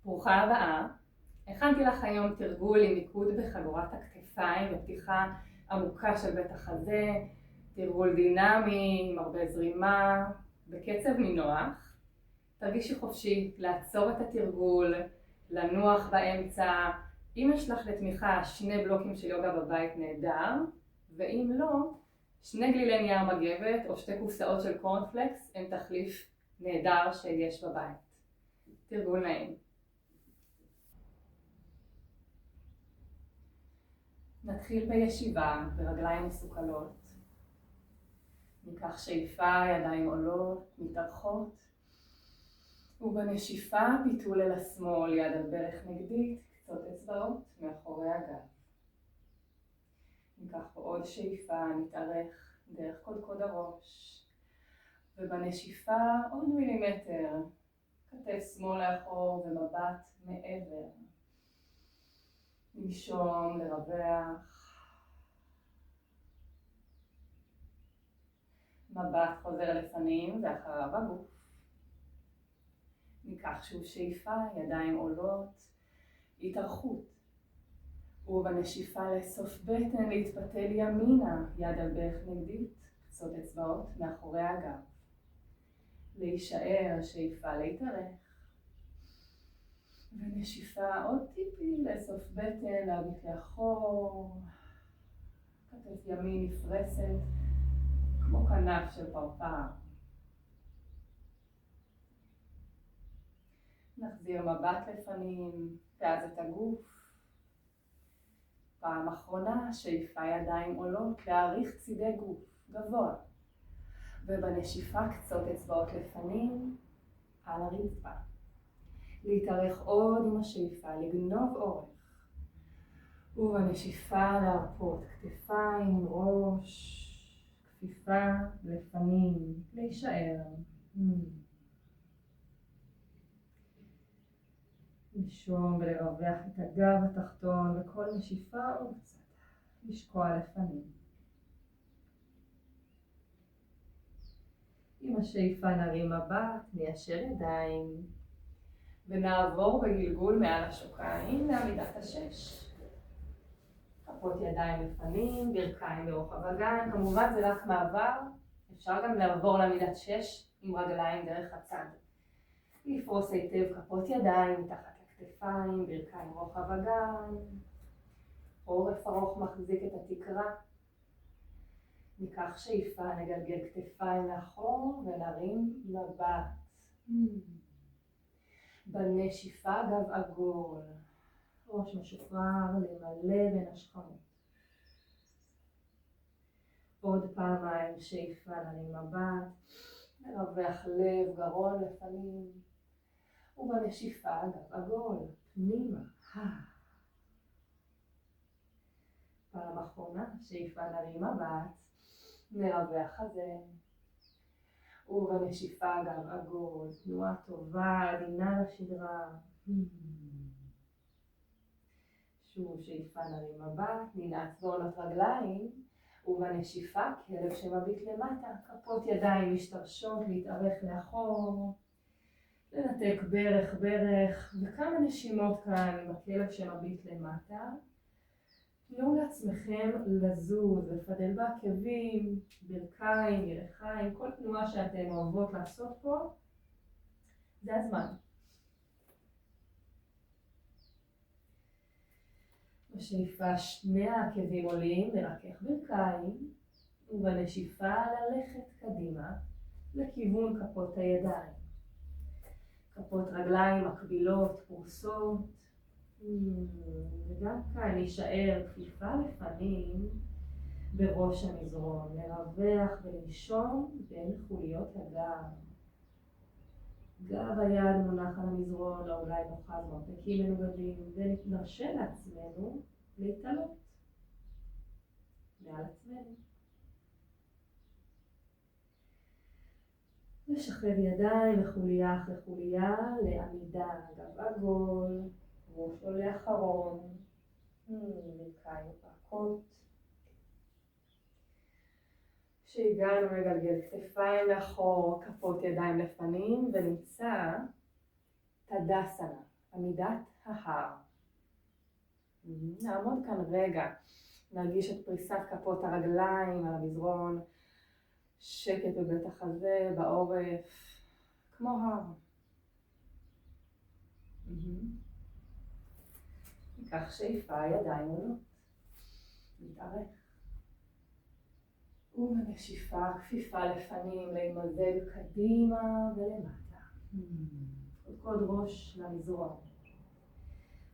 ברוכה הבאה. הכנתי לך היום תרגול עם מיקוד בחגורת הכתפיים ופתיחה עמוקה של בית החזה, תרגול דינמי עם הרבה זרימה, בקצב נינוח. תרגישי חופשי לעצור את התרגול, לנוח באמצע. אם יש לך לתמיכה 2 בלוקים של יוגה בבית נהדר, ואם לא, 2 גלילי נייר מגבת או 2 קופסאות של קורנפלקס הם תחליף נהדר שיש בבית. תרגול נעים. נתחיל בישיבה ברגליים מסוכלות. ניקח שאיפה, ידיים עולות, מתארכות. ובנשיפה פיתול אל השמאל, יד על ברך נגדית, קצות אצבעות מאחורי הגב. ניקח פה עוד שאיפה, נתארך דרך קודקוד הראש. ובנשיפה עוד מילימטר, כתף שמאל לאחור ומבט מעבר. לנשום, לרווח. מבט חוזר לפנים ואחריו הגוף. ניקח שוב שאיפה, ידיים עולות, התארכות. ובנשיפה לאסוף בטן, להתפתל ימינה, יד על ברך נגדית, קצות אצבעות מאחורי הגב. להישאר, שאיפה להתארך. ונשיפה עוד טיפי, לאסוף בטן, להביט לאחור. כתף ימין נפרסת, כמו כנף של פרפר. נחזיר מבט לפנים, ואז את הגוף. פעם אחרונה, שאיפה ידיים עולות, להאריך צידי גוף, גבוה. ובנשיפה קצות אצבעות לפנים, על הרצפה. להתארך עוד עם השאיפה, לגנוב אורך. ובנשיפה להרפות כתפיים, ראש, כפיפה, לפנים, להישאר. לנשום ולרווח את הגב התחתון, וכל נשיפה עוד קצת, לשקוע לפנים. עם השאיפה נרים מבט, ניישר ידיים, ונעבור בגלגול מעל השוקיים לעמידת ה6. כפות ידיים לפנים, ברכיים ברוחב הגן, כמובן זה רק מעבר, אפשר גם לעבור לעמידת 6 עם רגליים דרך הצד. לפרוס היטב כפות ידיים מתחת לכתפיים, ברכיים רוחב הגן, עורף ארוך מחזיק את התקרה. ניקח שאיפה, נגלגל כתפיים לאחור ונרים מבט. בנשיפה גב עגול, ראש משוחרר, למלא בין השכמות. עוד פעמיים שאיפה, נרים מבט, נרווח לב, גרון לפנים. ובנשיפה גב עגול, פנימה. פעם אחרונה, שאיפה נרים מבט, נרווח חזה. ובנשיפה גב עגול, תנועה טובה, עדינה לשדרה. שוב שאיפה נרים מבט, ננעץ בעונות רגליים. ובנשיפה כלב שמביט למטה, כפות ידיים משתרשות, להתארך לאחור. לנתק ברך, וכמה נשימות כאן עם הכלב שמביט למטה. תנו לעצמכם לזוז, לפדל בעקבים, ברכיים, ירכיים, כל תנועה שאתן אוהבות לעשות פה, זה הזמן. בשאיפה 2 העקבים עולים, לרכך ברכיים, ובנשיפה ללכת קדימה, לכיוון כפות הידיים. כפות רגליים מקבילות, פרוסות, וגם כאן נשאר כפיפה לפנים בראש המזרון, לרווח ולנשום בין חוליות הגב. גב היד מונח על המזרון, או אולי נוכל מרפקים מנוגדים, ונרשה לעצמנו להתעלות מעל עצמנו. לשחרר ידיים מחוליה אחרי חוליה לעמידה, גב עגול, ראש עולה אחרון, ברכיים רכות. כשהגענו לגלגל כתפיים לאחור, כפות ידיים לפנים, ונמצא תדסנה, עמידת ההר. נעמוד כאן רגע, נרגיש את פריסת כפות הרגליים על המזרון, שקט בבית החזה, בעורף, כמו הר. ניקח שאיפה, ידיים עולות, נתארך. ובנשיפה, כפיפה לפנים, להימזג קדימה ולמטה. קודקוד ראש למזרון.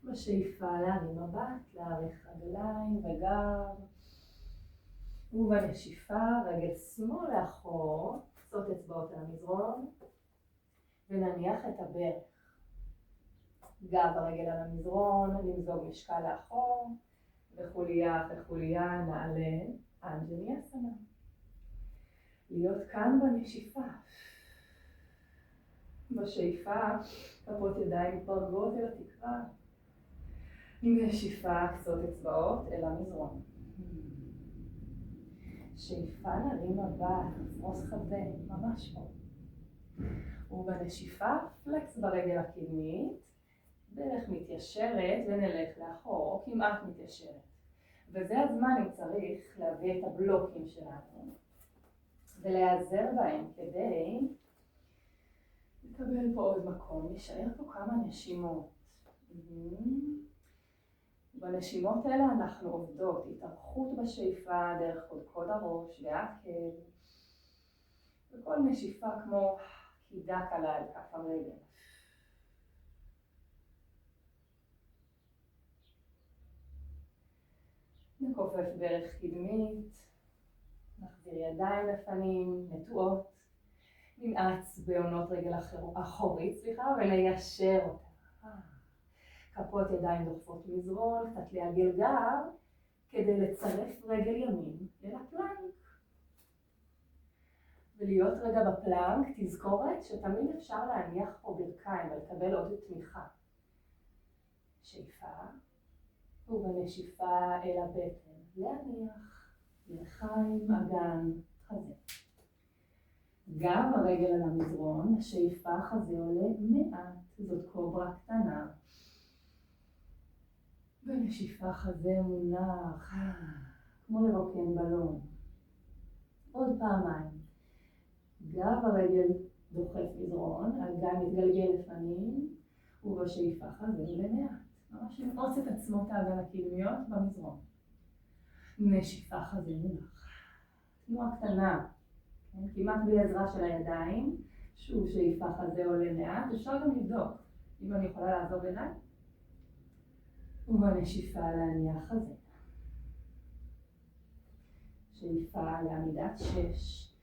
בשאיפה להרים מבט, להאריך רגליים וגב. ובנשיפה, רגל שמאל לאחור, קצות אצבעות על המזרון, ונניח את הברך. גב הרגל על המזרון, למזוג משקל לאחור, וחוליה אחרי חוליה נעלה אנג'ניאסנה. להיות כאן בנשיפה. בשאיפה, כפות ידיים מתברגות אל התקרה. נשיפה, קצות אצבעות אל המזרון. שאיפה, נרים מבט, נפרוס חזה, ממש פה. ובנשיפה, פלקס ברגל הקדמית, דרך מתיישרת ונלך לאחור, או כמעט מתיישרת. וזה הזמן אם צריך להביא את הבלוקים שלנו, ולהיעזר בהם כדי לקבל פה עוד מקום, נשאר פה כמה נשימות. בנשימות האלה אנחנו עובדות, התארכות בשאיפה דרך קודקוד הראש והעקב, וכל נשיפה כמו קידה קלה על כף הרגל. נכופף ברך קדמית, נחזיר ידיים לפנים, נטועות, ננעץ בעונות רגל אחורית, וניישר אותה. כפות ידיים דוחפות מזרון, קצת לעגל גב, כדי לצרף רגל ימין אל הפלנק. ולהיות רגע בפלנק, תזכורת שתמיד אפשר להניח פה ברכיים ולקבל עוד תמיכה. שאיפה, ובנשיפה אל הבטן, להניח, לחיים, אגן, חזה. גב הרגל על המזרון, השאיפה חזה עולה מעט, זאת קוברה קטנה. בנשיפה חזה מונח, כמו לרוקן בלון. עוד פעמיים. גב הרגל דוחף מזרון, הגן מתגלגל לפנים, ובשאיפה חזה עולה מעט. ממש לפרוץ את עצמות האגן הקדמיות במזרון. נשיפה חזה מונח. תנועה קטנה, כן? כמעט בלי עזרה של הידיים. שוב שאיפה חזה עולה מעט. אפשר גם לבדוק אם אני יכולה לעזור בעיניים. ובנשיפה להניח חזה. שאיפה לעמידת 6.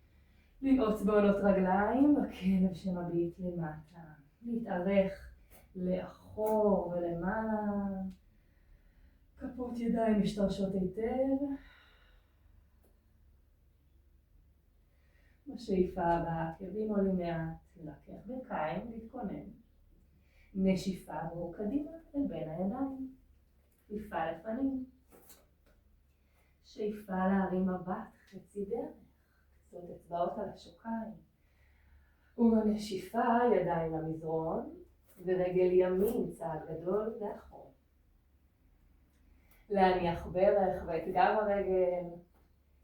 לנעוץ בעונות רגליים, בכלב שמביט למטה. להתארך לאחור ולמעלה. כפות ידיים משתרשות היטב. בשאיפה הבאה, קרבים עולים מעט, לקח ברכיים, להתכונן. נשיפה עבור קדימה אל בין הידיים. כפיפה לפנים. שאיפה להרים מבט חצי דרך. קצות אצבעות על השוקיים. ובנשיפה ידיים למזרון, ורגל ימין צעד גדול לאחור. להניח ברך ואת גב הרגל,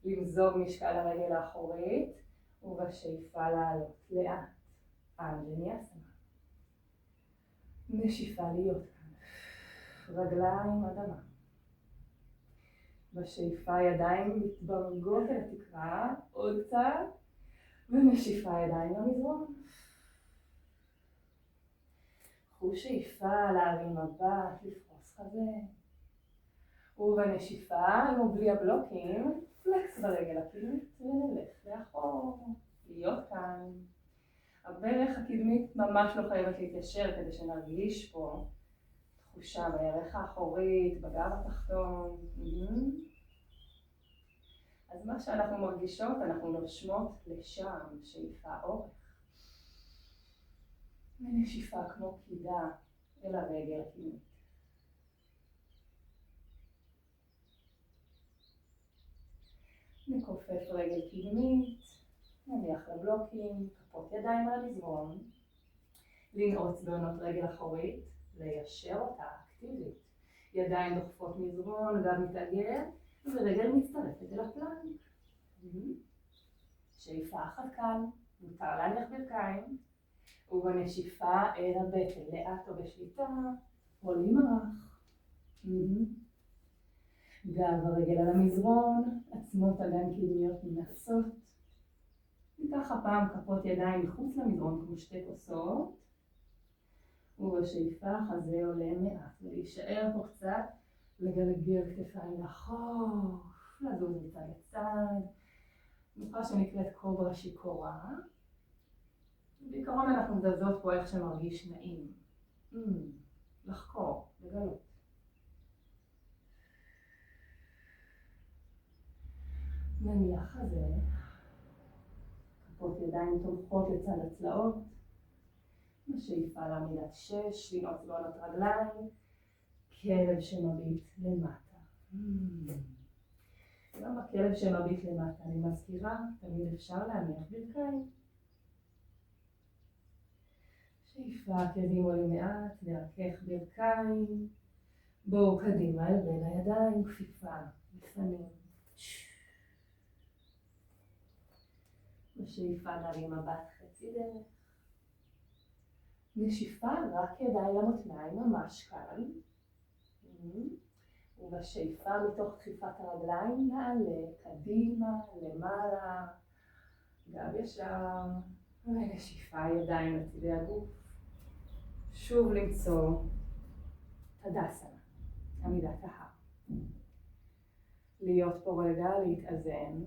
למזוג משקל הרגל האחורית, ובשאיפה לעלות לאט. אנג'ניאסנה. נשיפה להיות כאן. רגליים אדמה. בשאיפה ידיים מתברגות אל התקרה, עוד קצת, ונשיפה ידיים למזרון. קחו שאיפה להרים מבט, לפרוס חזה. ובנשיפה, עם ובלי הבלוקים, פלקס ברגל הקדמית ונלך לאחור, להיות כאן. הברך הקדמית ממש לא חייבת להתיישר כדי שנרגיש פה תחושה בירך האחורית, בגב התחתון. אז מה שאנחנו מרגישות, אנחנו נושמות לשם, שאיפה אורך. ונשיפה כמו קידה אל הרגל הקדמית. נכופף רגל קדמית, נניח לבלוקים, כפות ידיים על המזרון, לנעוץ בעונות רגל אחורית, ליישר אותה אקטיבית. ידיים דוחפות מזרון, גב מתעגל, ורגל מצטרפת אל הפלנק. שאיפה אחת כאן, מותר להניח ברכיים, ובנשיפה אל הבטן, לאט או בשליטה, עולים ערך. גב הרגל על המזרון, עצמות אגן קדמיות מנפסות. ניקח הפעם כפות ידיים מחוץ למזרון כמו שתי כוסות, ובשאיפה החזה עולה מעט, ולהישאר פה קצת, לגלגל כתפיים לאחור, לזוז מצד לצד, תנוחה שנקראת קוברה שיכורה. בעיקרון אנחנו מזזות פה איך שמרגיש נעים. לחקור, לגלות. נניח חזה, כפות ידיים תומכות לצד הצלעות, בשאיפה לעמידת 6, לנעוץ בעונות רגליים, כלב שמביט למטה. גם הכלב שמביט למטה, אני מזכירה, תמיד אפשר להניח ברכיים. שאיפה, עקבים עולים מעט, דרכך ברכיים, בואו קדימה אל בין הידיים, כפיפה לפנים. בשאיפה נרים מבט חצי דרך. נשיפה רק ידיים למותניים ממש כאן. ובשאיפה מתוך דחיפת הרגליים נעלה קדימה, למעלה, גב ישר, ונשיפה ידיים לצידי הגוף. שוב למצוא תדסנה, עמידת ההר. להיות פה רגע, להתאזן.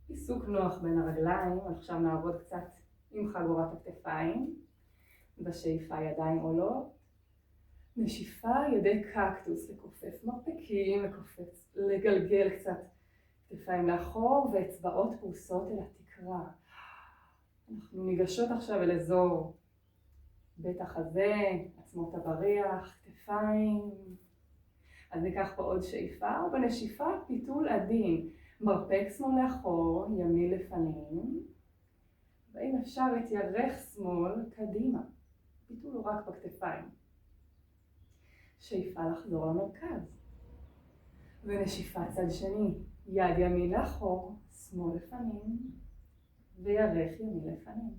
עיסוק נוח בין הרגליים, עכשיו נעבוד קצת עם חגורת הכתפיים. בשאיפה ידיים עולות, נשיפה ידי קקטוס, לכופף מרפקים, לגלגל קצת כתפיים לאחור ואצבעות פרוסות אל התקרה. אנחנו ניגשות עכשיו אל אזור בית החזה, עצמות הבריח, כתפיים. אז ניקח פה עוד שאיפה, ובנשיפה פיתול עדין, מרפק שמאל לאחור, ימין לפנים, ואם אפשר את ירך שמאל קדימה. פיתול הוא רק בכתפיים. שאיפה לחזור למרכז. ונשיפה צד שני, יד ימין לאחור, שמאל לפנים, וירך ימין לפנים.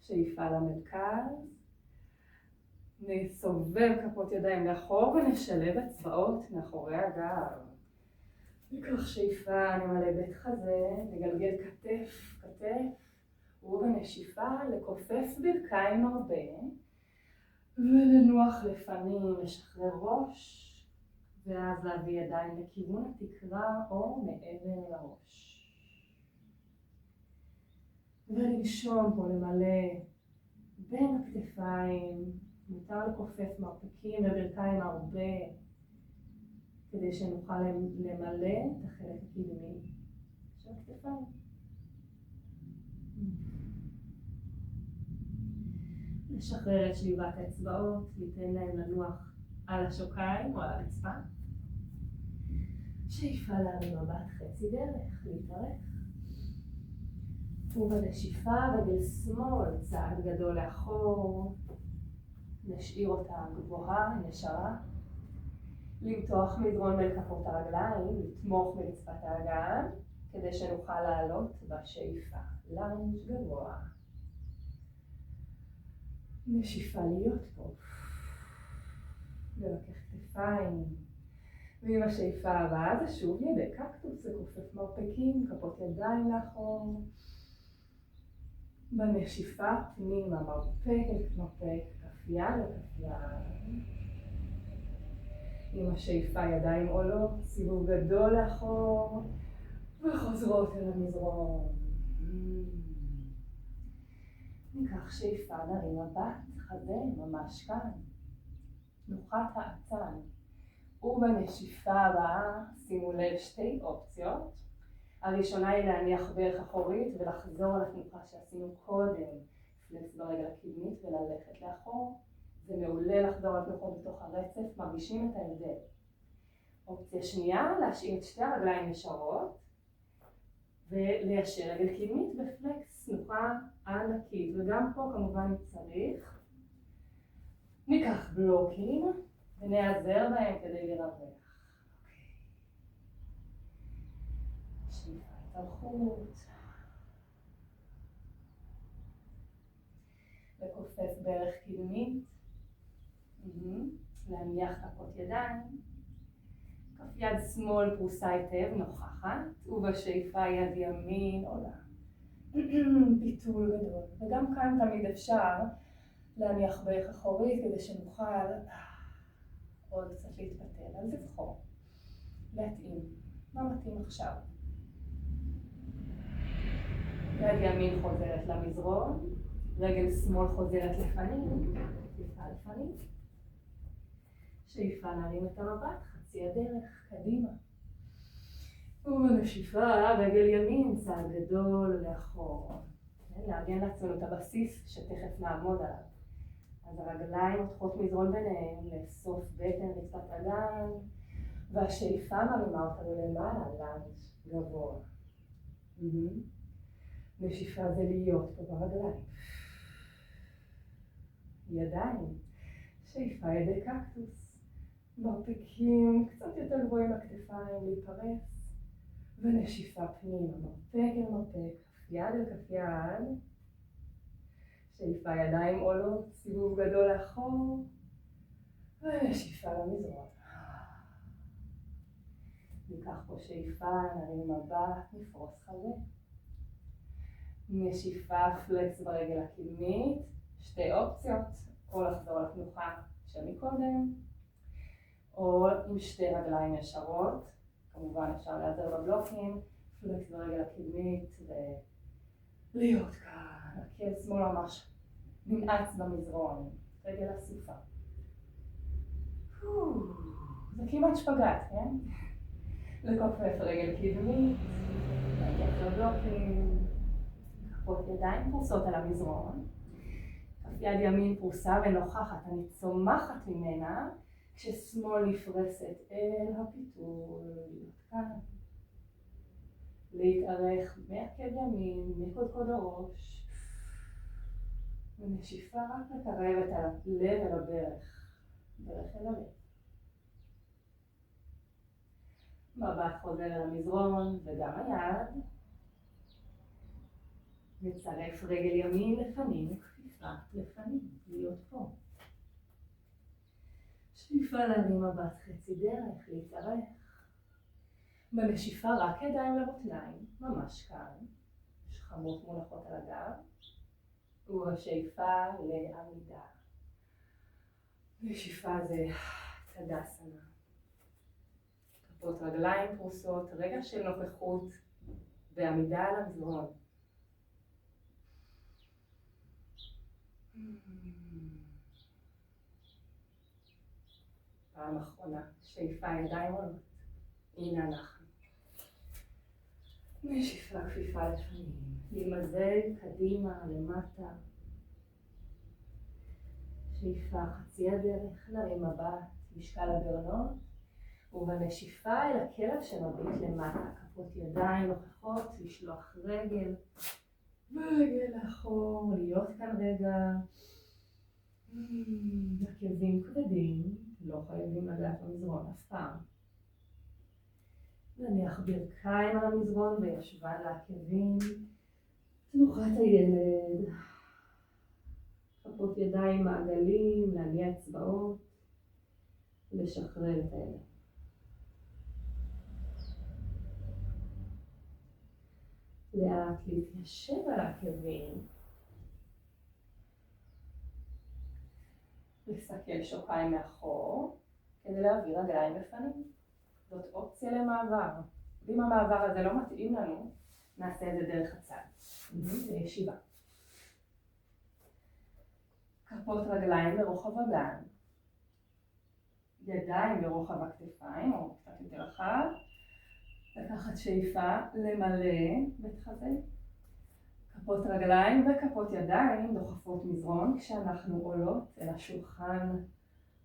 שאיפה למרכז. נסובב כפות ידיים לאחור ונשלב אצבעות מאחורי הגב. ניקח שאיפה, נמלא בית חזה, נגלגל כתף, ובנשיפה לכופף ברכיים הרבה, ולנוח לפנים, לשחרר ראש, ואז להביא ידיים לכיוון התקרה או מעבר לראש. ולנשום פה, למלא בין הכתפיים, מותר לכופף מרפקים וברכיים הרבה, כדי שנוכל למלא את החלק הקדמי של הכתפיים. לשחרר את שליבת האצבעות, ניתן להם לנוח על השוקיים או על הרצפה. שאיפה להרים מבט חצי דרך, להתארך. ובנשיפה רגל שמאל, צעד גדול לאחור, נשאיר אותה גבוהה, ישרה. למתוח מדרון בין כפות הרגליים, לתמוך ברצפת האגן, כדי שנוכל לעלות בשאיפה. לנג' גבוה. נשיפה להיות פה. לרכך כתפיים. ועם השאיפה הבאה זה שוב ידי קקטוס, לכופף מרפקים, כפות ידיים לאחור. בנשיפה פנימה, מרפק, כף יד לכף יד. עם השאיפה ידיים עולות, סיבוב גדול לאחור, וחוזרות אל המזרון. ניקח שאיפה, נרים מבט, חזה, ממש כאן. תנוחת האצן. ובנשיפה הבאה, שימו לב שתי אופציות. הראשונה היא להניח ברך אחורית ולחזור לתנוחה שעשינו קודם. פלקס ברגל הקדמית וללכת לאחור. זה מעולה לחזור לתנוחות בתוך הרצף, מרגישים את ההבדל. אופציה שנייה, להשאיר את שתי הרגליים ישרות וליישר רגל קדמית בפלקס תנוחה ענקית, וגם פה כמובן אם צריך ניקח בלוקים ונעזר בהם כדי לרווח. שאיפה התארכות, וכופף ברך קדמית, להניח כפות ידיים, כף יד שמאל פרוסה היטב נוכחת, ובשאיפה יד ימין עולה. ביטול גדול, וגם כאן תמיד אפשר להניח ברך אחורית כדי שנוכל עוד קצת להתפתל, אז לבחור, להתאים, מה מתאים עכשיו. יד ימין חוזרת למזרון, רגל שמאל חוזרת לפנים, שאיפה לפנים. שאיפה נרים את המבט, חצי הדרך, קדימה. ובנשיפה רגל ימין, צעד גדול לאחור. לארגן לעצמנו את הבסיס שתכף נעמוד עליו. אז הרגליים מותחות מזרון ביניהם, לאסוף בטן רצפת אגן, והשאיפה מרימה אותנו למעלה, לאנץ' גבוה. נשיפה זה להיות פה ברגליים. ידיים, שאיפה ידי קקטוס, מרפקים קצת יותר גבוהים לכתפיים להיפרס, ונשיפה פנימה, מרפק אל מרפק, כף יד אל כף יד, שאיפה ידיים עולות, סיבוב גדול לאחור, ונשיפה למזרון. ניקח פה שאיפה, נרים מבט, נפרוס חזה. נשיפה פלקס ברגל הקדמית, שתי אופציות, או לחזור לתנוחה שמקודם, או עם שתי רגליים ישרות, כמובן אפשר להיעזר בבלוקים, פלקס ברגל הקדמית ולהיות כאן, עקב שמאל ממש ננעץ במזרון, רגל אסופה. זה כמעט שפגאט, כן? לכופף רגל קדמית, להגיע לבלוקים, כפות ידיים פרוסות על המזרון, כף יד ימין פרוסה ונוכחת, אני צומחת ממנה, כששמאל נפרסת אל הפיתול, להיות כאן. להתארך מעקב ימין, מקודקוד הראש, ונשיפה רק לקרב את הלב אל הברך, ברך אל הלב. מבט חוזר אל המזרון וגם היד. נצרף רגל ימין לפנים, כפיפה לפנים, להיות פה. שאיפה להרים מבט חצי דרך, להתארך. בנשיפה רק ידיים למותניים, ממש כאן. שכמות מונחות על הגב. ובשאיפה לעמידה. נשיפה זה תדסנה. כפות רגליים פרוסות, רגע של נוכחות ועמידה על המזרון. פעם אחרונה, שאיפה ידיים עולות. הנה אנחנו. נשיפה כפיפה לפנים. להימזג קדימה למטה. שאיפה חצי הדרך, להרים מבט, משקל הברכיים. ובנשיפה אל הכלב שמביט למטה. כפות ידיים נוכחות, לשלוח רגל. ורגל לאחור, להיות כאן רגע. עקבים כבדים, לא חייבים לגעת במזרון אף פעם. נניח ברכיים על המזרון וישבן לעקבים, תנוחת הילד, כפות ידיים מעגלים, להניע אצבעות, לשחרר את הילד. לאט להתיישב על העקבים, לסכל שוקיים מאחור, כדי להעביר רגליים בפנים. זאת אופציה למעבר. ואם המעבר הזה לא מתאים לנו, נעשה את זה דרך הצד. לישיבה. כפות רגליים לרוחב הגן. ידיים לרוחב הכתפיים, או קצת יותר רחב. לקחת שאיפה למלא בית חזה. כפות רגליים וכפות ידיים דוחפות מזרון כשאנחנו עולות אל השולחן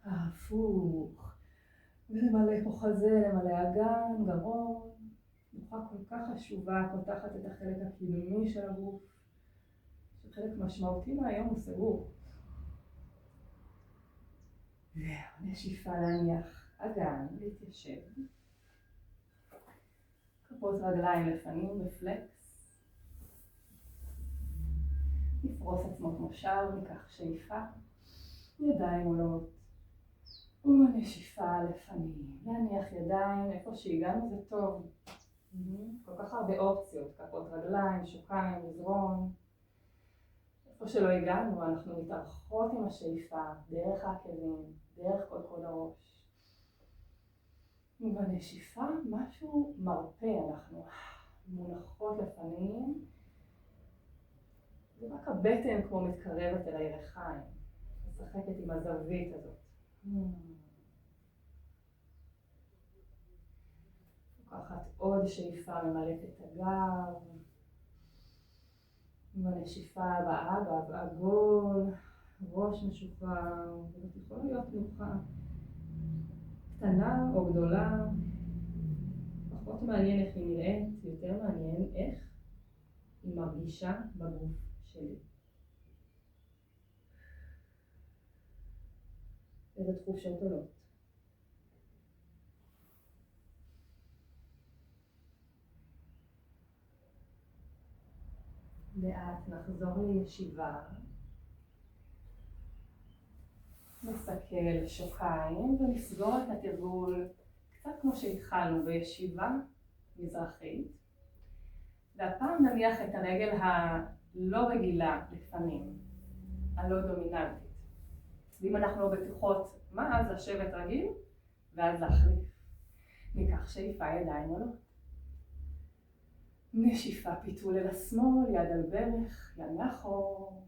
ההפוך. ולמלא פה חזה, למלא אגן, גרון. מנוחה כל כך חשובה, פותחת את החלק הקדמי של הגוף, שחלק משמעותי מהיום הוא סגור. נשיפה להניח אגן, להתיישב. כפות רגליים לפנים בפלקס. נפרוס עצמות מושב, ניקח שאיפה. ידיים עולות. ונשיפה לפנים. להניח ידיים, איפה שהגענו זה טוב. כל כך הרבה אופציות, כפות רגליים, שוקיים, מזרון. איפה שלא הגענו, אנחנו מתארחות עם השאיפה, דרך העקבים, דרך קודקוד הראש. ובנשיפה משהו מרפא, אנחנו מונחות לפנים. ורק הבטן כמו מתקרבת אל הירכיים, משחקת עם הזווית הזאת. לוקחת עוד שאיפה, ממלאת את הגב. בנשיפה הבאה, גב עגול, ראש משוחרר, זאת יכולה להיות תנוחה קטנה או גדולה. פחות מעניין איך היא נראית, יותר מעניין איך היא מרגישה בגוף שלי. איזה תחושות עולות. לאט נחזור לישיבה. נסתכל שוקיים ונסגור את התרגול קצת כמו שהתחלנו בישיבה מזרחית. והפעם נניח את הרגל הלא רגילה לפנים, הלא דומיננטית. ואם אנחנו לא בטוחות מה, אז לשבת רגיל ואז להחליף. ניקח שאיפה ידיים עולות. נשיפה פיתול אל השמאל, יד על ברך, יד מאחור.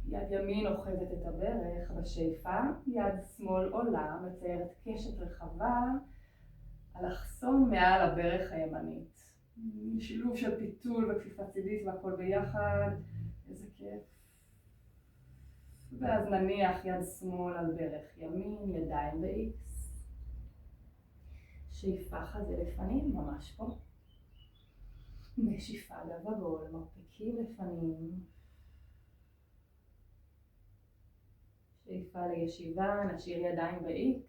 יד ימין אוחזת את הברך בשאיפה, יד שמאל עולה, מציירת קשת רחבה, אלכסון מעל הברך הימנית. שילוב של פיתול וכפיפה צידית והכל ביחד, איזה כיף. ואז נניח יד שמאל על ברך ימין, ידיים ב-X. שאיפה חזה לפנים, ממש פה. נשיפה גב עגול, מרפקים לפנים. שאיפה לישיבה, נשאיר ידיים ב-X,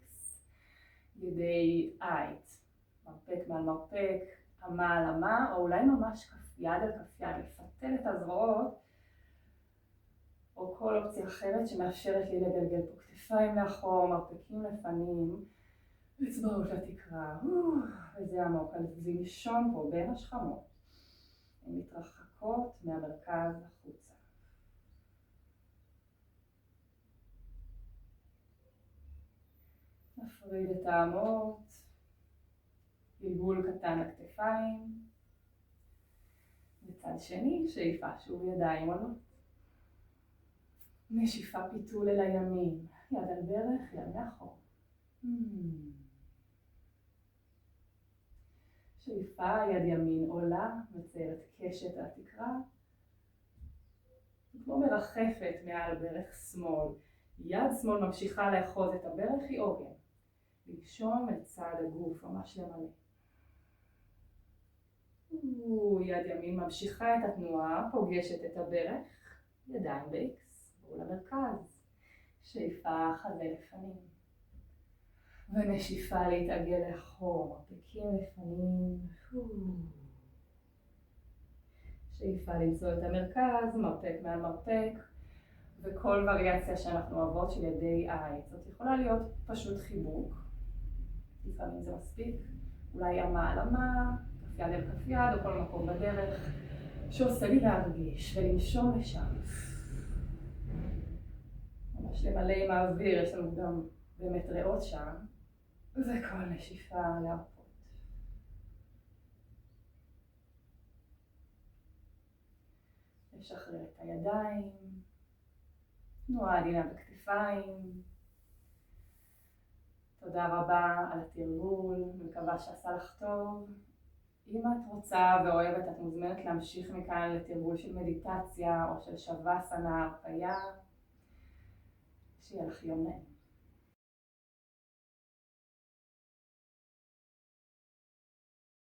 ידי עית, מרפק מעל מרפק, אמה על אמה, או אולי ממש כף יד על כף יד, לפתל את הזרועות, או כל אופציה אחרת שמאפשרת לי לגלגל פה כתפיים לאחור, מרפקים לפנים, אצבעות לתקרה, וזה עמוק, אז לנשום פה בין השכמות, הן מתרחקות מהמרכז החוצה. נפריד את האמות, גלגול קטן לכתפיים, בצד שני שאיפה שוב ידיים עולות. נשיפה פיתול אל הימין, יד על ברך, יד מאחור. שאיפה יד ימין עולה, מציירת קשת על התקרה, כמו מרחפת מעל ברך שמאל. יד שמאל ממשיכה לאחוז את הברך, היא עוגן. לנשום את צד הגוף, ממש למלא. יד ימין ממשיכה את התנועה, פוגשת את הברך, ידיים ב-X, עבור למרכז. שאיפה חזה לפנים. ונשיפה להתעגל לאחור, מרפקים לפנים. שאיפה למצוא את המרכז, מרפק מעל מרפק. וכל וריאציה שאנחנו אוהבות של ידי עית. זאת יכולה להיות פשוט חיבוק. לפעמים זה מספיק. אולי אמה על אמה, כף יד אל כף יד, או כל מקום בדרך, שעושה לי להרגיש ולנשום לשם. ממש למלא עם האוויר, יש לנו גם באמת ריאות שם. וכל נשיפה להרפות. לשחרר את הידיים. תנועה עדינה בכתפיים. תודה רבה על התרגול, מקווה שעשה לך טוב. אם את רוצה ואוהבת, את מוזמנת להמשיך מכאן לתרגול של מדיטציה או של שוואסנה, הרפיה. שיהיה לך יום נעים.